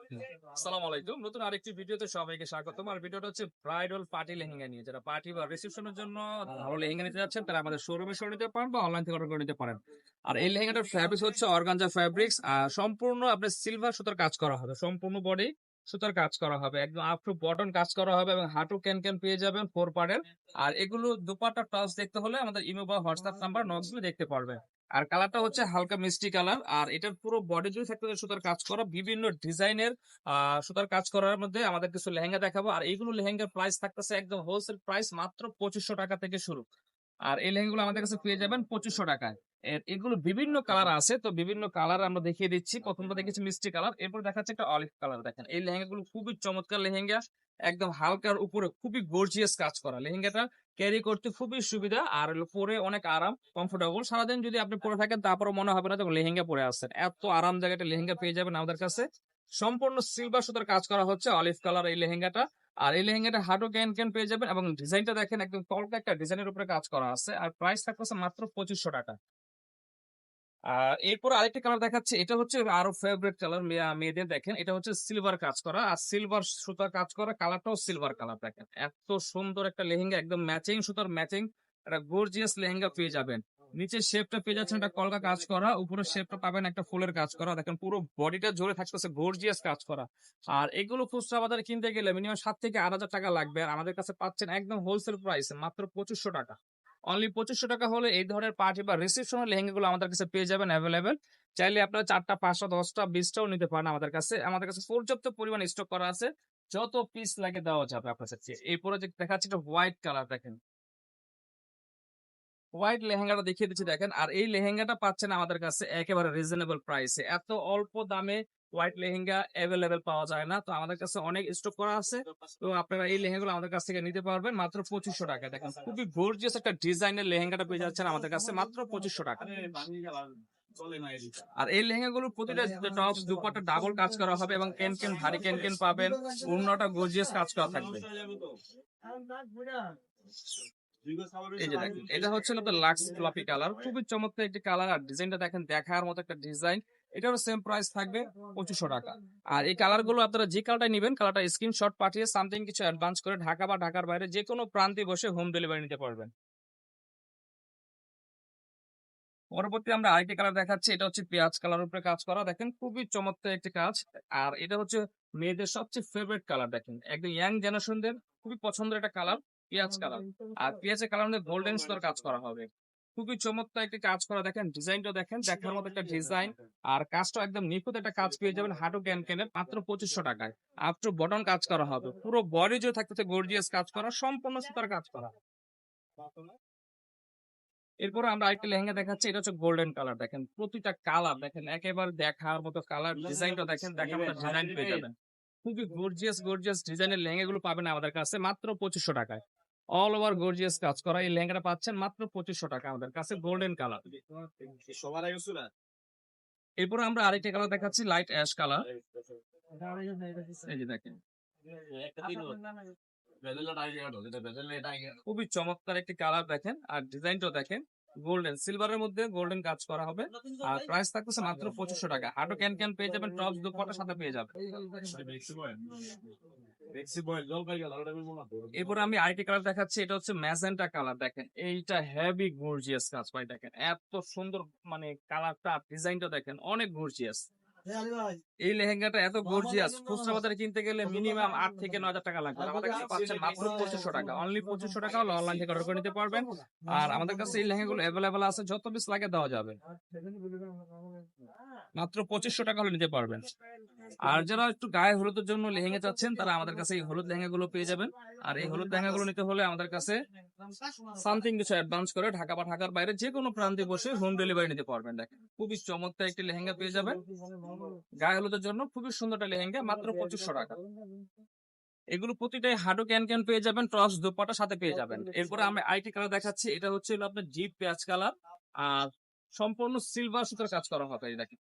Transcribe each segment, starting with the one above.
আসসালামু আলাইকুম। নতুন আরেকটি ভিডিওতে সবাইকে স্বাগতম। আর ভিডিওটা হচ্ছে ব্রাইডাল পার্টি লেহেঙ্গা নিয়ে। যারা পার্টি বা রিসেপশনের জন্য ভালো লেহেঙ্গা নিতে যাচ্ছেন তারা আমাদের শোরুমে এসে নিতে পারেন বা অনলাইন থেকে অর্ডার করে নিতে পারেন। আর এই লেহেঙ্গাটার ফ্যাব্রিক্স হচ্ছে অর্গানজা ফ্যাব্রিক্স। আর সম্পূর্ণ আপনার সিলভার সুতার কাজ করা হবে। সম্পূর্ণ বডি সুতার কাজ করা হবে। একদম আপ টু বটন কাজ করা হবে এবং হাঁটু ক্যান পেয়ে যাবেন 4 পার্টের। আর এগুলো দুপাট্টা টপস দেখতে হলে আমাদের ইমো বা হোয়াটসঅ্যাপ নাম্বার নক দিলে দেখতে পারবেন। আর কালারটা হচ্ছে হালকা মিষ্টি কালার। আর এটার পুরো বডি জুড়ে থাকতে সুতার কাজ করা বিভিন্ন ডিজাইনের সুতার কাজ করার মধ্যে আমাদের কিছু লেহেঙ্গা দেখাবো। আর এইগুলো লেহেঙ্গার প্রাইস থাকতেছে একদম হোলসেল প্রাইস মাত্র 2500 টাকা থেকে শুরু। আর এই লেহেঙ্গাগুলো আমাদের কাছে পেয়ে যাবেন 2500 টাকায়। এগুলো বিভিন্ন কালার আছে, তো বিভিন্ন কালার আমরা দেখিয়ে দিচ্ছি। প্রথমটা দেখেছি মিষ্টি কালার, এরপর দেখাচ্ছে একটা অলিভ কালার। দেখেন এই লেহেঙ্গাগুলো খুবই চমৎকার লেহেঙ্গা, একদম হালকার উপরে খুবই গর্জিয়াস কাজ করা লেহেঙ্গাটা। ক্যারি করতে খুবই সুবিধা আর পরে অনেক আরাম, কমফোর্টেবল। সারাদিন যদি আপনি পরে থাকেন তারপরে মনে হবে না যে লেহেঙ্গা পরে আসছেন, এত আরাম জায়গাটা লেহেঙ্গা পেয়ে যাবেন আমাদের কাছে। সম্পূর্ণ সিলভার সুতার কাজ করা হচ্ছে অলিভ কালার এই লেহেঙ্গাটা। আর এই লেহেঙ্গাটা হাঁটু ক্যান পেয়ে যাবেন এবং ডিজাইনটা দেখেন একদম তলকা একটা ডিজাইনের উপরে কাজ করা আছে। আর প্রাইস থাকতেছে মাত্র 2500 টাকা। আর এরপর আরেকটা কালার দেখাচ্ছে, এটা হচ্ছে আরো ফেভারিট কালার মেয়েদের। দেখেন এটা হচ্ছে সিলভার কাজ করা আর সিলভার সুতার কাজ করা, কালারটাও সিলভার কালার। দেখেন এত সুন্দর একটা লেহেঙ্গা, একদম ম্যাচিং সুতার ম্যাচিং একটা গর্জিয়াস লেহেঙ্গা পেয়ে যাবেন। নিচের শেপটা পেয়ে যাচ্ছেন একটা কলকা কাজ করা, উপরের শেপটা পাবেন একটা ফুলের কাজ করা। দেখেন পুরো বডিটা জোরে থাকতেছে গর্জিয়াস কাজ করা। আর এগুলো খুচরা বাজারে কিনতে গেলে মিনিমাম 7 থেকে 8 হাজার টাকা লাগবে, আর আমাদের কাছে পাচ্ছেন একদম হোলসেল প্রাইসে মাত্র 2500 টাকা। অনলি 2500 টাকা হলে এই ধরনের পার্টি বা রিসেপশনের লেহেঙ্গাগুলো আমাদের কাছে পেয়ে যাবেন অ্যাভেলেবেল। চাইলে আপনারা 4টা 5টা 10টা 20টাও নিতে পারেন আমাদের কাছে। আমাদের কাছে পর্যাপ্ত পরিমাণ স্টক করা আছে, যত পিস লাগে দেওয়া যাবে আপনার কাছে। এরপরে যে দেখাচ্ছি একটা হোয়াইট কালার। দেখেন হোয়াইট লেহেঙ্গাটা দেখিয়ে দিচ্ছি দেখেন। আর এই লেহেঙ্গাটা পাচ্ছেন আমাদের কাছে একেবারে রিজনেবল প্রাইসে। এত অল্প দামে হোয়াইট লেহেঙ্গা অ্যাভেলেবেল পাওয়া যায় না, তো আমাদের কাছে অনেক স্টক করা আছে। তো আপনারা এই লেহেঙ্গাগুলো আমাদের কাছ থেকে নিতে পারবেন মাত্র 2500 টাকা। দেখেন খুবই গর্জিয়াস একটা ডিজাইনের লেহেঙ্গাটা পেয়ে যাচ্ছেন আমাদের কাছে মাত্র 2500 টাকা। আর এই লেহেঙ্গাগুলোর প্রতিটা টপস দুপাট্টা ডাবল কাজ করা হবে এবং ক্যান ভারী ক্যান পাবেন। ওড়নাটা গর্জিয়াস কাজ করা থাকবে। এই যে দেখেন এটা হচ্ছে আপনার লাক্স গোলাপি কালার, খুবই চমৎকার একটি কালার। আর ডিজাইনটা দেখেন দেখার মতো একটা ডিজাইন। এটারও সেম প্রাইস থাকবে 2500 টাকা। আর এই কালার গুলো আপনারা যে কালারটা নেবেন কালারটা স্ক্রিনশট পাঠিয়ে সামথিং কিছু অ্যাডভান্স করে ঢাকা বা ঢাকার বাইরে যে কোনো প্রান্তে বসে হোম ডেলিভারি নিতে পারবেন। পরবর্তী আমরা আরেকটি কালার দেখাচ্ছি, এটা হচ্ছে পেঁয়াজ কালার উপরে কাজ করা। দেখেন খুবই চমৎকার একটি কাজ। আর এটা হচ্ছে মেয়েদের সবচেয়ে ফেভারিট কালার। দেখেন একদম ইয়াং জেনারেশনদের খুবই পছন্দের একটা কালার, পেঁয়াজ কালার। আর পেঁয়াজের কালার মধ্যে গোল্ডেন সুতার কাজ করা হবে। খুবই চমৎকার একটি কাজ করা। দেখেন ডিজাইনটা দেখেন দেখার মতো একটা ডিজাইন। আর কাজটা একদম নিখুঁত একটা কাজ পেয়ে যাবেন হাঁটু ক্যানের মাত্র 2500 টাকায়। আপ টু বটন কাজ করা হবে, পুরো বডি জুড়ে থাকতেছে গর্জিয়াস কাজ করা, সম্পূর্ণ সুতার কাজ করা। এরপরে আমরা আরেকটা লেহেঙ্গা দেখাচ্ছি, এটা হচ্ছে গোল্ডেন কালার। দেখেন প্রতিটা কালার দেখেন একেবারে দেখার মতো কালার, ডিজাইনটা দেখেন দেখার মতো ডিজাইন পেয়ে যাবেন। খুবই গর্জিয়াস ডিজাইনের লেহেঙ্গা গুলো পাবেন আমাদের কাছে মাত্র 2500 টাকায়। অল ওভার গর্জিয়াস কাজ করা এই লেহেঙ্গাটা পাচ্ছেন মাত্র 2500 টাকা আমাদের কাছে, গোল্ডেন কালার। এরপরে আমরা আরেকটা কালার দেখাচ্ছি, লাইট অ্যাশ কালার। এই যে দেখেন খুবই চমৎকার একটি কালার দেখেন। আর ডিজাইনটাও দেখেন গোল্ডেন সিলভারের মধ্যে গোল্ডেন কাজ করা হবে। আর প্রাইস থাকতেছে মাত্র 2500 টাকা। হাঁটু ক্যান পেয়ে যাবেন, টপস দুপাটার সাথে পেয়ে যাবেন। এরপরে আমি আরেকটি কালার দেখাচ্ছি, এটা হচ্ছে ম্যাজেন্টা কালার। দেখেন এইটা হেভি গর্জিয়াস কাজ ভাই। দেখেন এত সুন্দর, মানে কালারটা ডিজাইনটা দেখেন অনেক গর্জিয়াস। এই লেহেঙ্গাটা এত গর্জিয়াস খুচরা বাজারে কিনতে গেলে মিনিমাম 8 থেকে 9 হাজার টাকা লাগবে, আমাদের কাছে পাচ্ছেন মাত্র 2500 টাকা। অনলি 2500 টাকা হলে অনলাইন থেকে অর্ডার করে নিতে পারবেন। আর আমাদের কাছে এই লেহেঙ্গাগুলো অ্যাভেলেবেল আছে, যত পিস লাগে দেওয়া যাবে। মাত্র 2500 টাকা হলে নিতে পারবেন। আর যারা একটু গায়ে হলুদের জন্য লেহেঙ্গা চাচ্ছেন তারা আমাদের কাছে এই হলুদ লেহেঙ্গা গুলো পেয়ে যাবেন। আর এই হলুদ লেহেঙ্গা গুলো নিতে হলে আমাদের কাছে সামথিং কিছু অ্যাডভান্স করে ঢাকা বা ঢাকার বাইরে যে কোনো প্রান্তে বসে হোম ডেলিভারি নিতে পারবেন। দেখেন খুবই চমৎকার একটি লেহেঙ্গা পেয়ে যাবেন গায়ে হলুদের জন্য, খুবই সুন্দর একটা লেহেঙ্গা মাত্র 2500 টাকা। এগুলো প্রতিটাই হাঁটু ক্যান পেয়ে যাবেন, টপস দুপাটার সাথে পেয়ে যাবেন। এরপরে আমরা আইটি কালার দেখাচ্ছি, এটা হচ্ছে আপনার জিপ পেঁয়াজ কালার। আর সম্পূর্ণ সিলভার সুতার কাজ করা হবে। এই দেখেন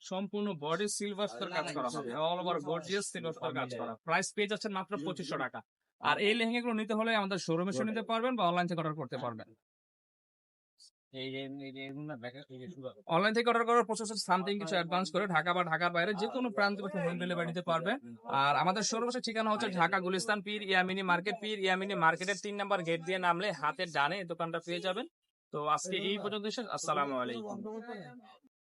সম্পূর্ণ বডি সিলভার সুতার কাজ করা হবে, অল ওভার গর্জিয়াস সিলভার সুতার কাজ করা। প্রাইস পেয়ে যাচ্ছেন মাত্র 2500 টাকা। আর এই লেহেঙ্গাগুলো নিতে হলে আমাদের শোরুমে এসে নিতে পারবেন বা অনলাইন থেকে অর্ডার করতে পারবেন। অনলাইন থেকে অর্ডার করার প্রসেস সামথিং কিছু অ্যাডভান্স করে ঢাকা বা ঢাকার বাইরে যে কোনো প্রান্ত থেকে হোম ডেলিভারি দিতে পারবে। আর আমাদের শোরুমের ঠিকানা হচ্ছে ঢাকা গুলিস্তান পীর ইয়ামিনী মার্কেট, পীর ইয়ামিনী মার্কেটের 3 নম্বর গেট দিয়ে নামলে হাতের ডানে এই দোকানটা পেয়ে যাবেন। তো আজকে এই পর্যন্ত। আসসালামু আলাইকুম।